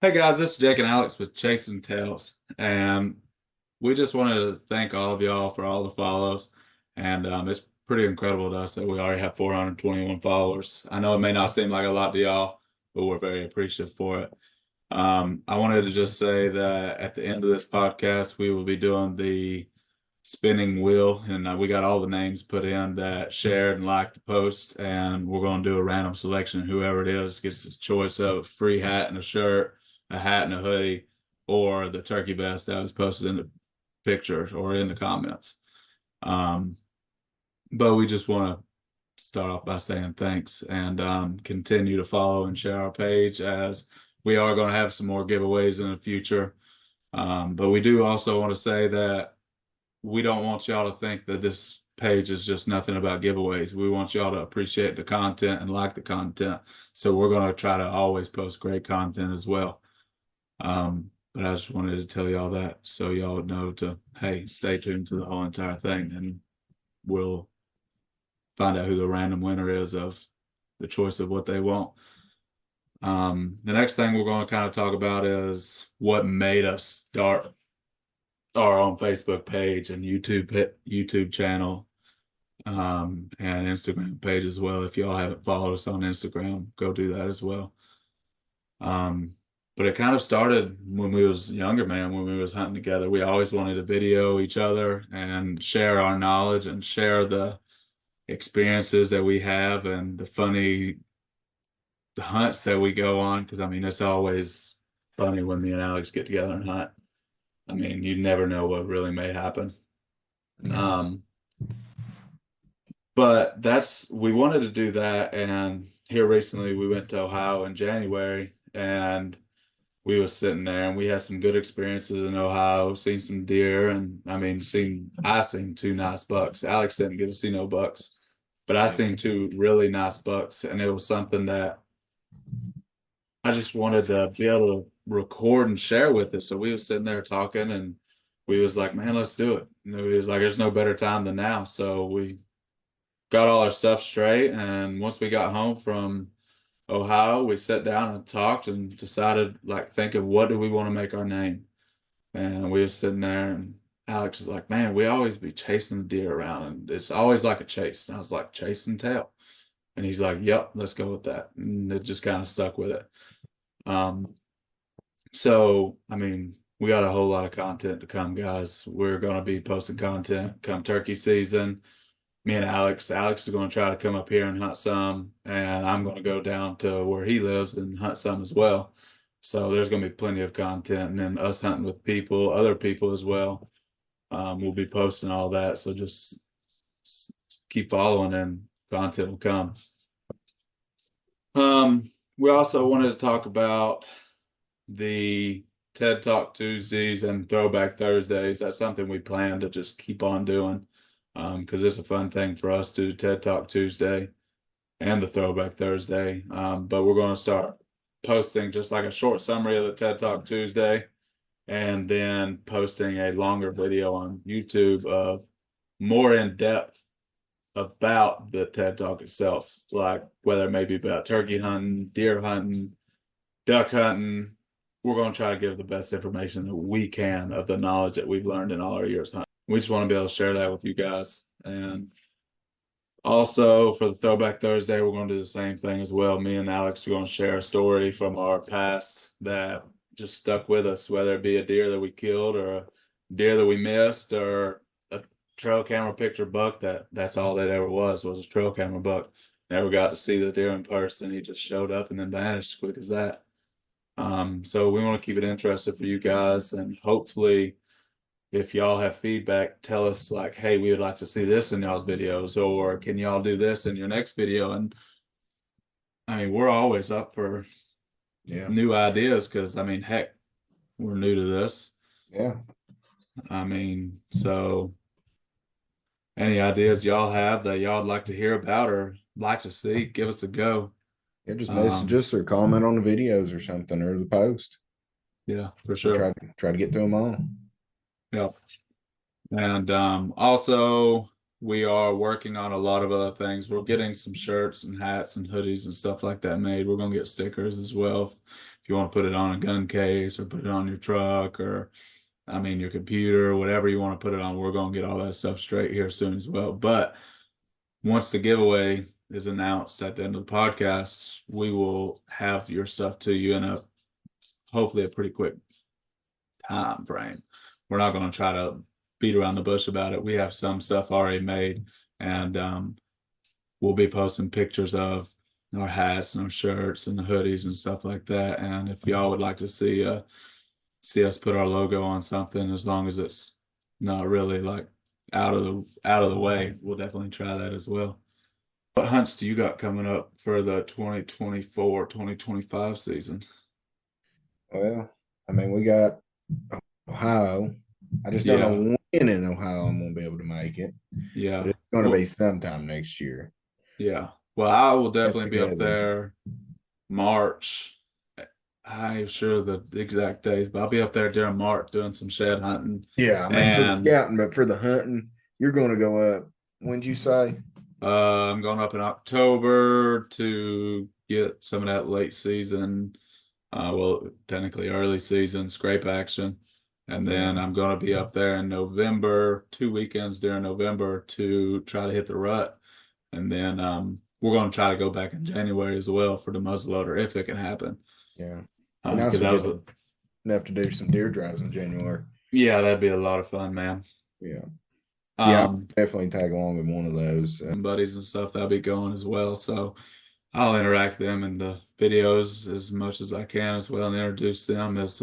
Hey guys, this is Jake and Alex with Chasin Tales, and we just wanted to thank all of y'all for all the follows. And it's pretty incredible to us that we already have 421 followers. I know it may not seem like a lot to y'all, but we're very appreciative for it. I wanted to just say that at the end of this podcast, we will be doing the spinning wheel, and we got all the names put in that shared and liked the post, and we're going to do a random selection. Whoever it is gets a choice of a free hat and a shirt, a hat and a hoodie, or the turkey vest that was posted in the picture or in the comments. Um, but we just want to start off by saying thanks and continue to follow and share our page, as we are going to have some more giveaways in the future. But we do also want to say that we don't want y'all to think that this page is just nothing about giveaways. We want y'all to appreciate the content and like the content. So we're going to try to always post great content as well. But I just wanted to tell y'all that so y'all know to, hey, stay tuned to the whole entire thing, and we'll find out who the random winner is of the choice of what they want. The next thing we're going to kind of talk about is what made us start our own Facebook page and YouTube channel, and Instagram page as well. If y'all haven't followed us on Instagram, go do that as well. But it kind of started when we was younger, man, when we was hunting together. We always wanted to video each other and share our knowledge and share the experiences that we have and the funny hunts that we go on. Because I mean, it's always funny when me and Alex get together and hunt. I mean, you never know what really may happen. But we wanted to do that. And here recently we went to Ohio in January, and we was sitting there and we had some good experiences in Ohio, seen some deer, and I seen two nice bucks. Alex didn't get to see no bucks, but I seen two really nice bucks, and it was something that I just wanted to be able to record and share with it. So we was sitting there talking, and we was like, man, let's do it. And we was like, there's no better time than now. So we got all our stuff straight, and once we got home from Ohio, we sat down and talked and decided, like, think of what do we want to make our name. And we were sitting there, and Alex was like, man, we always be chasing the deer around, and it's always like a chase. And I was like, chase and tail. And he's like, yep, let's go with that. And it just kind of stuck with it. So, I mean, we got a whole lot of content to come, guys. We're going to be posting content come turkey season. Me and Alex is going to try to come up here and hunt some, and I'm going to go down to where he lives and hunt some as well. So there's going to be plenty of content, and then us hunting with people, other people as well. We'll be posting all that. So just keep following, and content will come. We also wanted to talk about the TED Talk Tuesdays and Throwback Thursdays. That's something we plan to just keep on doing, because it's a fun thing for us to do TED Talk Tuesday and the Throwback Thursday. But we're going to start posting just like a short summary of the TED Talk Tuesday, and then posting a longer video on YouTube of more in depth about the TED Talk itself, like whether it may be about turkey hunting, deer hunting, duck hunting. We're going to try to give the best information that we can of the knowledge that we've learned in all our years hunting. We just want to be able to share that with you guys. And also for the Throwback Thursday, we're going to do the same thing as well. Me and Alex are going to share a story from our past that just stuck with us, whether it be a deer that we killed or a deer that we missed or a trail camera picture buck that's all that ever was a trail camera buck. Never got to see the deer in person. He just showed up and then vanished as quick as that. So we want to keep it interesting for you guys, and hopefully if y'all have feedback, tell us like, hey, we would like to see this in y'all's videos, or can y'all do this in your next video? And I mean, we're always up for new ideas, because I mean, heck, we're new to this. I mean, so any ideas y'all have that y'all would like to hear about or like to see, give us a go. Just message us or comment on the videos or something, or the post. Yeah, for sure. Try to get through them all. Yeah. And also we are working on a lot of other things. We're getting some shirts and hats and hoodies and stuff like that made. We're gonna get stickers as well. If if you want to put it on a gun case or put it on your truck or, I mean, your computer, whatever you want to put it on, we're going to get all that stuff straight here soon as well. But once the giveaway is announced at the end of the podcast, we will have your stuff to you in a hopefully a pretty quick time frame. We're not going to try to beat around the bush about it. We have some stuff already made, and we'll be posting pictures of our hats and our shirts and the hoodies and stuff like that. And if y'all would like to see us put our logo on something, as long as it's not really like out of the way, we'll definitely try that as well. What hunts do you got coming up for the 2024-2025 season? Well, I mean, we got Ohio. I just don't know when in Ohio I'm going to be able to make it. Yeah. But it's going to be sometime next year. Yeah. Well, I will definitely be up there March. I ain't sure the exact days, but I'll be up there during March doing some shed hunting. Yeah, I mean, for the scouting, but for the hunting, you're going to go up. When'd you say? I'm going up in October to get some of that late season, well, technically early season scrape action. And then I'm going to be up there in November, 2 weekends during November to try to hit the rut. And then we're going to try to go back in January as well for the muzzleloader if it can happen. Yeah. Because that was enough to do some deer drives in January. Yeah, that'd be a lot of fun, man. Yeah. I'll definitely tag along with one of those. Buddies and stuff, that'll be going as well. So I'll interact them in the videos as much as I can as well and introduce them as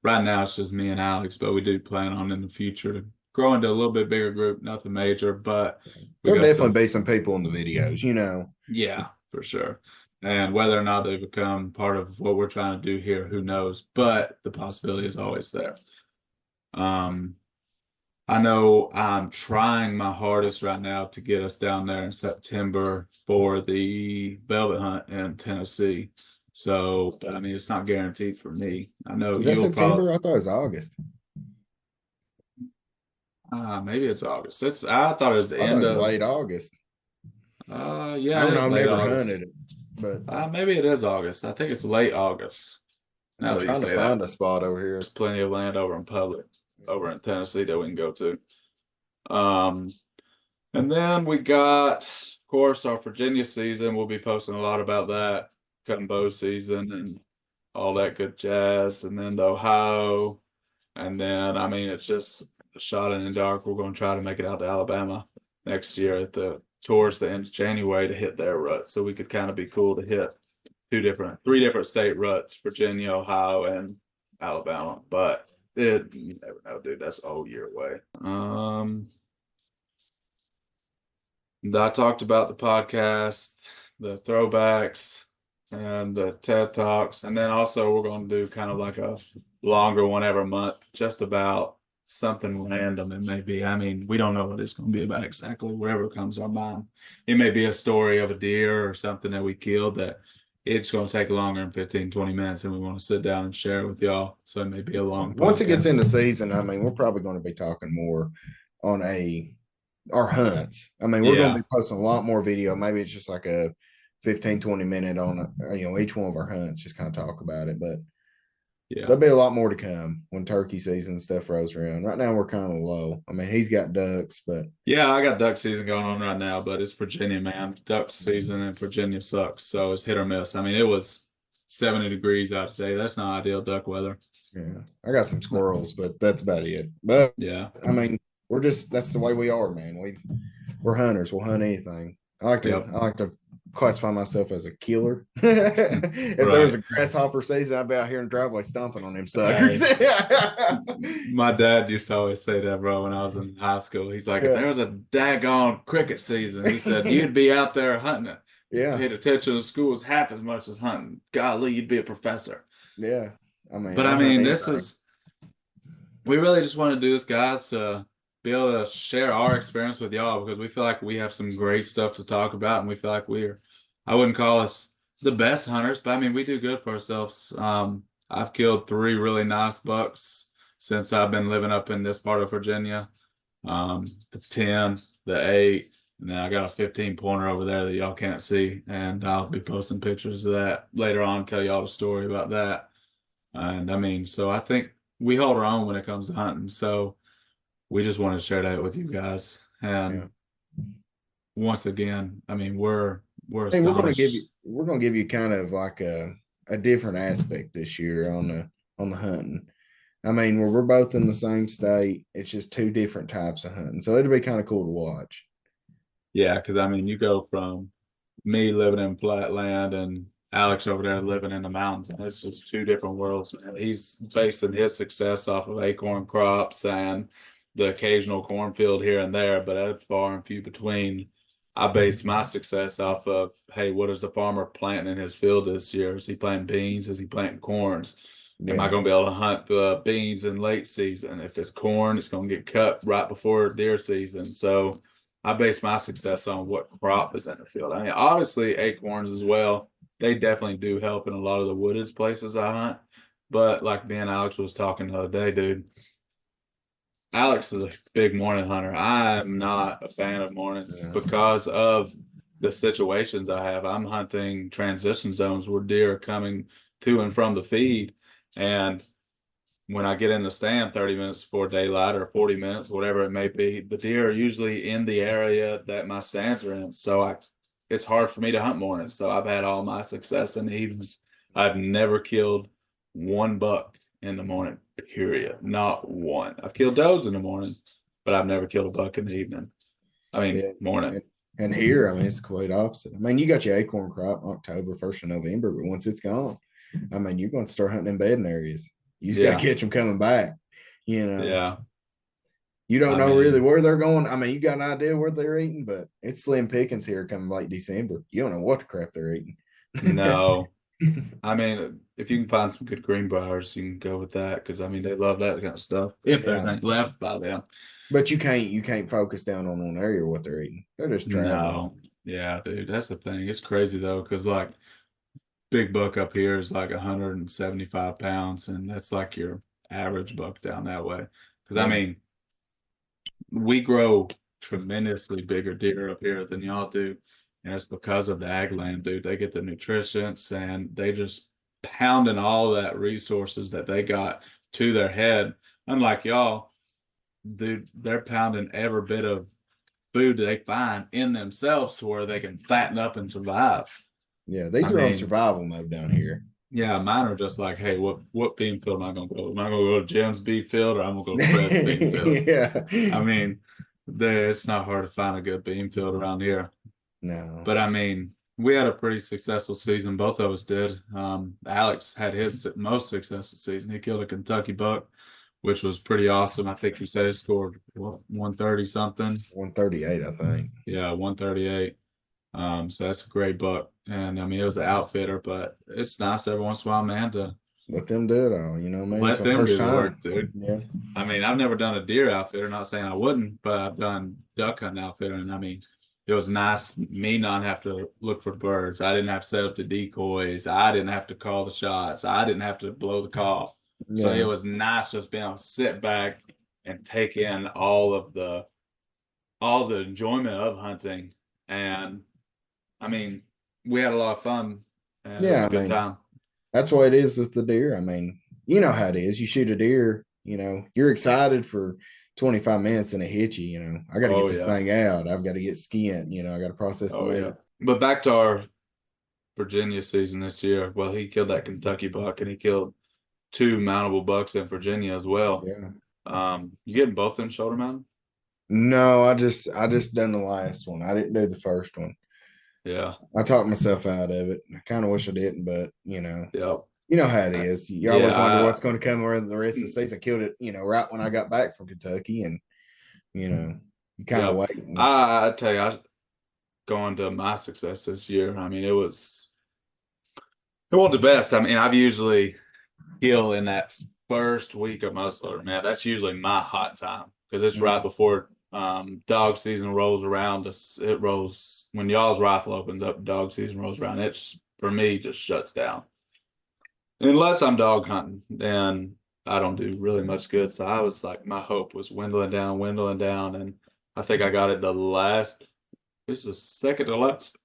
right now it's just me and Alex, but we do plan on in the future to grow into a little bit bigger group, nothing major, but there'll definitely be some people in the videos, you know. Yeah, for sure. And whether or not they become part of what we're trying to do here, who knows? But the possibility is always there. I know I'm trying my hardest right now to get us down there in September for the velvet hunt in Tennessee. So, I mean, it's not guaranteed for me. I know is that September? I thought it was August. Maybe it's August. I thought it was the end of late August. Yeah, I don't know. I've never hunted it, but maybe it is August. I think it's late August. Now I'm trying to find a spot over here. There's plenty of land over in Tennessee that we can go to. And then we got, of course, our Virginia season. We'll be posting a lot about that, cutting bow season and all that good jazz. And then the Ohio, and then I mean it's just a shot in the dark. We're going to try to make it out to Alabama next year towards the end of January to hit their rut. So we could kind of be cool to hit three different state ruts: Virginia, Ohio, and Alabama. But you never know, dude. That's a whole year away. I talked about the podcast, the throwbacks, and the TED Talks. And then also we're going to do kind of like a longer one every month, just about something random. It may be, I mean, we don't know what it's going to be about exactly, wherever comes to our mind. It may be a story of a deer or something that we killed that it's going to take longer than 15, 20 minutes, and we want to sit down and share with y'all. So it may be a long podcast. Once it gets into season, I mean, we're probably going to be talking more on our hunts. I mean, we're going to be posting a lot more video. Maybe it's just like a 15, 20 minute on, each one of our hunts, just kind of talk about it. But there'll be a lot more to come when turkey season and stuff rolls around. Right now, we're kind of low. I mean, he's got ducks, but. Yeah, I got duck season going on right now, but it's Virginia, man. Duck season in Virginia sucks. So it's hit or miss. I mean, it was 70 degrees out today. That's not ideal duck weather. Yeah. I got some squirrels, but that's about it. But yeah, I mean, that's the way we are, man. We're hunters. We'll hunt anything. I like to classify myself as a killer. If there was a grasshopper season, I'd be out here in the driveway stomping on them suckers. My dad used to always say that, bro, when I was in high school. He's like, if there was a daggone cricket season, he said, you'd be out there hunting it. Yeah. Paid attention to schools half as much as hunting. Golly, you'd be a professor. Yeah. I mean, we really just want to do this, guys, to be able to share our experience with y'all, because we feel like we have some great stuff to talk about, and we feel like I wouldn't call us the best hunters, but I mean, we do good for ourselves. I've killed 3 really nice bucks since I've been living up in this part of Virginia. The 10, the 8, And then I got a 15 pointer over there that y'all can't see, and I'll be posting pictures of that later on, tell y'all the story about that. And I mean, so I think we hold our own when it comes to hunting. So we just want to share that with you guys. Yeah. And once again, I mean, we're Hey, astonished. we're gonna give you kind of like a different aspect this year on the hunting. I mean, we're both in the same state. It's just two different types of hunting. So it'll be kind of cool to watch. Yeah, because I mean, you go from me living in flat land and Alex over there living in the mountains, and it's just two different worlds, man. He's basing his success off of acorn crops and the occasional cornfield here and there, but that's far and few between. I base my success off of, hey, what is the farmer planting in his field this year? Is he planting beans? Is he planting corns? Am I Yeah. going to be able to hunt the beans in late season? If it's corn, it's going to get cut right before deer season. So I base my success on what crop is in the field. I mean, obviously acorns as well. They definitely do help in a lot of the wooded places I hunt. But like me and Alex was talking the other day, dude, Alex is a big morning hunter. I'm not a fan of mornings Yeah. because of the situations I have. I'm hunting transition zones where deer are coming to and from the feed. And when I get in the stand 30 minutes before daylight or 40 minutes, whatever it may be, the deer are usually in the area that my stands are in. So it's hard for me to hunt mornings. So I've had all my success in the evenings. I've never killed one buck in the morning, period. Not one. I've killed does in the morning, but I've never killed a buck in the evening. I mean, See, morning. and here, I mean, it's the complete opposite. I mean, you got your acorn crop October, 1st of November, but once it's gone, I mean, you're going to start hunting in bedding areas. You just got to Yeah. catch them coming back. You know, Yeah. you don't I know really mean, where they're going. I mean, you got an idea what they're eating, but it's slim pickings here coming late December. You don't know what the crap they're eating. no. I mean, if you can find some good greenbriers, you can go with that because I mean they love that kind of stuff. If there's Yeah, any left by them. but you can't focus down on one area what they're eating. They're just traveling. No. Yeah, dude, that's the thing. It's crazy though, because like big buck up here is like 175 pounds, and that's like your average buck down that way. Because I Yeah, mean, we grow tremendously bigger deer up here than y'all do. And it's because of the ag land, dude. They get the nutrients and they just pounding all that resources that they got to their head. Unlike y'all, dude, they're pounding every bit of food that they find in themselves to where they can fatten up and survive. yeah. I These are on mean, survival mode down here. yeah, mine are just like, hey, what bean field am I gonna go? Am I gonna go to Jim's bean field or I'm gonna go to Fred's bean field? Yeah. I mean, it's not hard to find a good bean field around here. No. But I mean, we had a pretty successful season. Both of us did. Alex had his most successful season. He killed a Kentucky buck, which was pretty awesome. I think he said he scored what, 130 something. 138, I think. Yeah, 138. So that's a great buck. And I mean, it was an outfitter, but it's nice every once in a while, man, to Let them do it all. You know what I mean? It's let my them first do the time. work, dude. Yeah. I mean, I've never done a deer outfitter, not saying I wouldn't, but I've done duck hunting outfitter. And I mean, it was nice me not have to look for birds. I didn't have to set up the decoys. I didn't have to call the shots. I didn't have to blow the call. So it Yeah. was nice just being able to sit back and take in all the enjoyment of hunting. And I mean, we had a lot of fun and it was Yeah. a I good mean, time. that's what it is with the deer. I mean, you know how it is. You shoot a deer, you're excited for 25 minutes and it hits you. I got to get Oh this yeah. thing out. I've got to get skinned. I got to process the Oh yeah. meat. But back to our Virginia season this year. Well, he killed that Kentucky buck and he killed two mountable bucks in Virginia as well. Yeah. You getting both them shoulder mounted? No, I just done the last one. I didn't do the first one. Yeah. I talked myself out of it. I kind of wish I didn't, but Yep. you know how it Uh, is. You always wonder Yeah. what's going to come around the rest of the season. I killed it, right when I got back from Kentucky, and you kind of Yep. wait. I tell you, going to my success this year. I mean, it wasn't the best. I mean, I've usually kill in that first week of muzzleloader, man. That's usually my hot time because it's right before dog season rolls around. It rolls when y'all's rifle opens up. Dog season rolls around. It's for me just shuts down unless I'm dog hunting. Then I don't do really much good. So I was like, my hope was dwindling down, and I think I got it the last. this is the second to last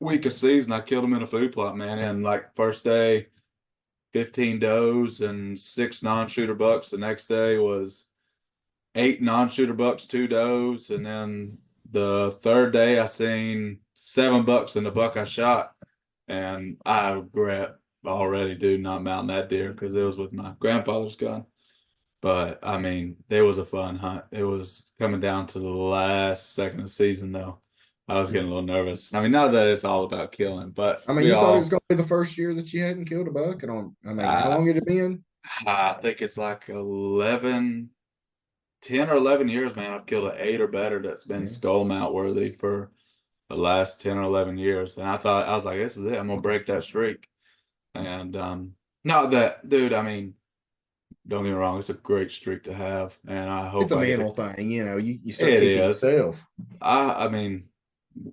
week of season. I killed him in a food plot, man. And like first day, 15 does and 6 non-shooter bucks. The next day was 8 non-shooter bucks, 2 does, and then the third day I seen 7 bucks and the buck I shot, and I regret already, dude, not mounting that deer because it was with my grandfather's gun. But I mean, it was a fun hunt. It was coming down to the last second of the season, though. I was getting a little nervous. I mean, not that it's all about killing, but I mean, we you thought it was all, going to be the first year that you hadn't killed a buck, and I mean, how I, long had it been? I think it's like 10 or 11 years, man. I've killed an 8 or better that's been Yeah. skull mount worthy for the last 10 or 11 years. And I was like, this is it. I'm gonna break that streak. And not that, dude, I mean, don't get me wrong, it's a great streak to have. And I It's hope a I get to mental thing, you know. You start it kicking is. yourself. I mean,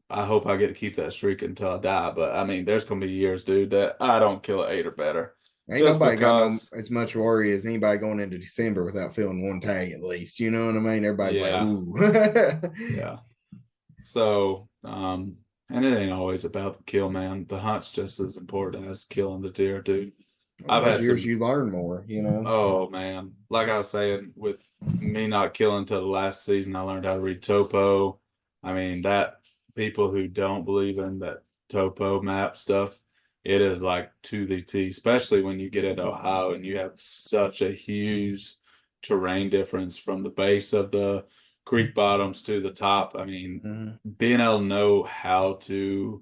I hope I get to keep that streak until I die. But I mean, there's gonna be years, dude, that I don't kill an 8 or better. Ain't Just nobody got no because, as much worry as anybody going into December without feeling one tag at least. You know what I mean? Everybody's like, yeah, ooh. yeah. So, and it ain't always about the kill, man. The hunt's just as important as killing the deer, dude. Well, I've those had years some, you learn more, you know. oh man, like I was saying, with me not killing till the last season, I learned how to read topo. I mean, that people who don't believe in that topo map stuff, it is like to the T, especially when you get into Ohio and you have such a huge terrain difference from the base of the creek bottoms to the top. I mean, Mhm. being able to know how to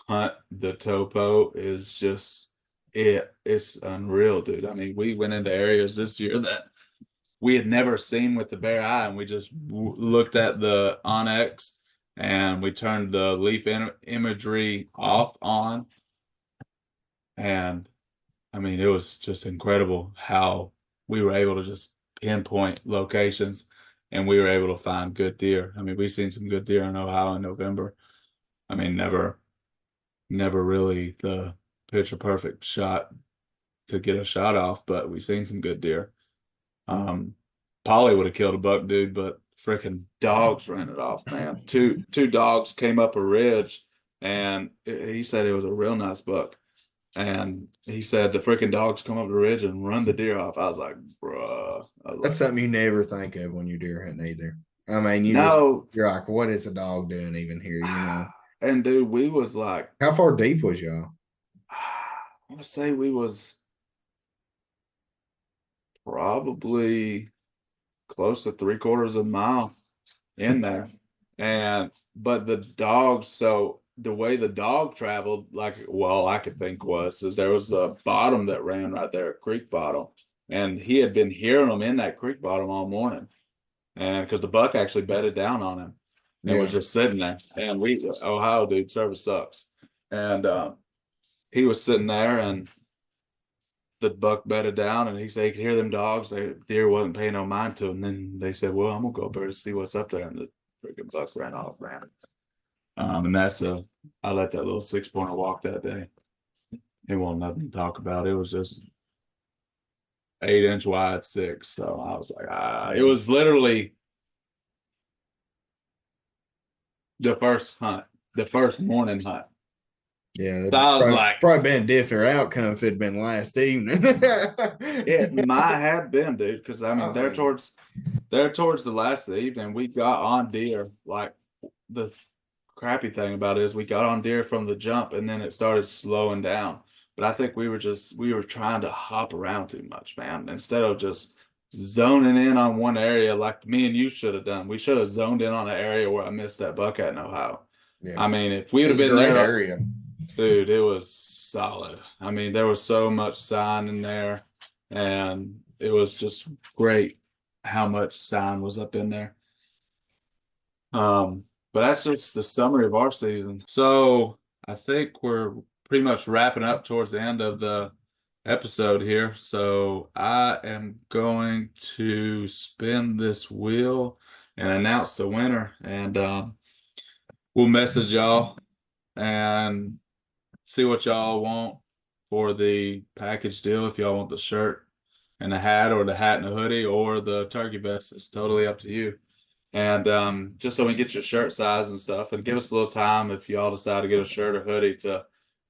hunt the topo is just it's unreal, dude. I mean, we went into areas this year that we had never seen with the bare eye, and we just looked at the Onyx and we turned the leaf imagery off on, and I mean, it was just incredible how we were able to just pinpoint locations and we were able to find good deer. I mean, we've seen some good deer in Ohio in November. I mean, never really the picture perfect shot to get a shot off, but we seen some good deer. Um, Polly would have killed a buck, dude, but freaking dogs ran it off, man. Two dogs came up a ridge, and he said it was a real nice buck. And he said the freaking dogs come up the ridge and run the deer off. I was like, bruh. I was That's like, something you never think of when you're deer hunting either. I mean, no. you're like, what is a dog doing even here, you know? And dude, we was like, How far deep was y'all? I want to say we was probably close to 3/4 of a mile in there. And but the dogs, so the way the dog traveled, like well, I could think was is there was a bottom that ran right there, a creek bottom. And he had been hearing them in that creek bottom all morning. And because the buck actually bedded down on him and was Yeah. just sitting there. And we Ohio dude, service sucks. And he was sitting there and the buck bedded down and he said he could hear them dogs. The deer wasn't paying no mind to him. And then they said, well, I'm gonna go up there to see what's up there. And the freaking buck ran off, man. And that's I let that little 6 pointer walk that day. It wasn't nothing to talk about. It was just 8 inch wide six. So I was like, it Yeah. was literally the first hunt, the first morning hunt. Yeah. So I was like, Probably been a different outcome if it'd been last evening. it might have been, dude, because I mean I mean, they're towards the last of the evening, we got on deer. Like the crappy thing about it is we got on deer from the jump and then it started slowing down. But I think we were trying to hop around too much, man. Instead of just zoning in on one area like me and you should have done. We should have zoned in on an area where I missed that buck at in Ohio. yeah. I mean, if we It would have was a been great there, area. dude, it was solid. I mean, there was so much sign in there, and it was just great how much sign was up in there. But that's just the summary of our season. So I think we're pretty much wrapping up towards the end of the episode here. So I am going to spin this wheel and announce the winner, and we'll message y'all and see what y'all want for the package deal. If y'all want the shirt and the hat, or the hat and the hoodie, or the turkey vest, it's totally up to you. And just so we get your shirt size and stuff, and give us a little time if y'all decide to get a shirt or hoodie to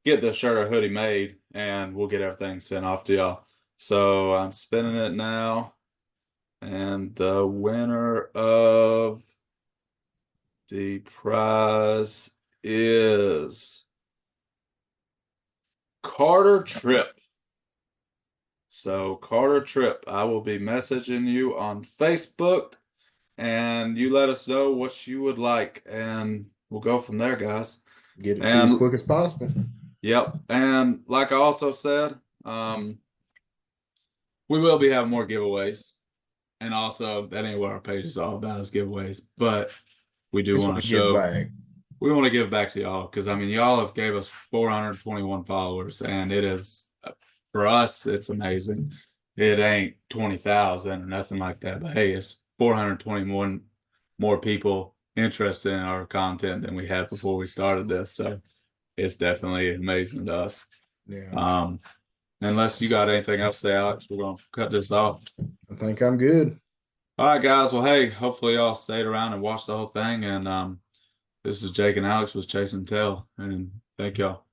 get the shirt or hoodie made, and we'll get everything sent off to y'all. So I'm spinning it now, and the winner of the prize is Carter Tripp. So Carter Tripp, I will be messaging you on Facebook, and you let us know what you would like, and we'll go from there, guys. Get it to you as And quick as possible. yep, and like I also said, we will be having more giveaways, and also that ain't what our page is all about is giveaways, but we do Just want want to to give show. back. We want to give back to y'all because I mean y'all have gave us 421 followers, and it is for us it's amazing. It ain't 20,000 or nothing like that, but hey, it's 421 more people interested in our content than we had before we started this, so it's definitely amazing to us. Yeah, Unless you got anything else to say, Alex, we're gonna cut this off. I think I'm good. All right, guys. Well, hey, hopefully y'all stayed around and watched the whole thing, and this is Jake and Alex with Chasin Tail, and thank y'all.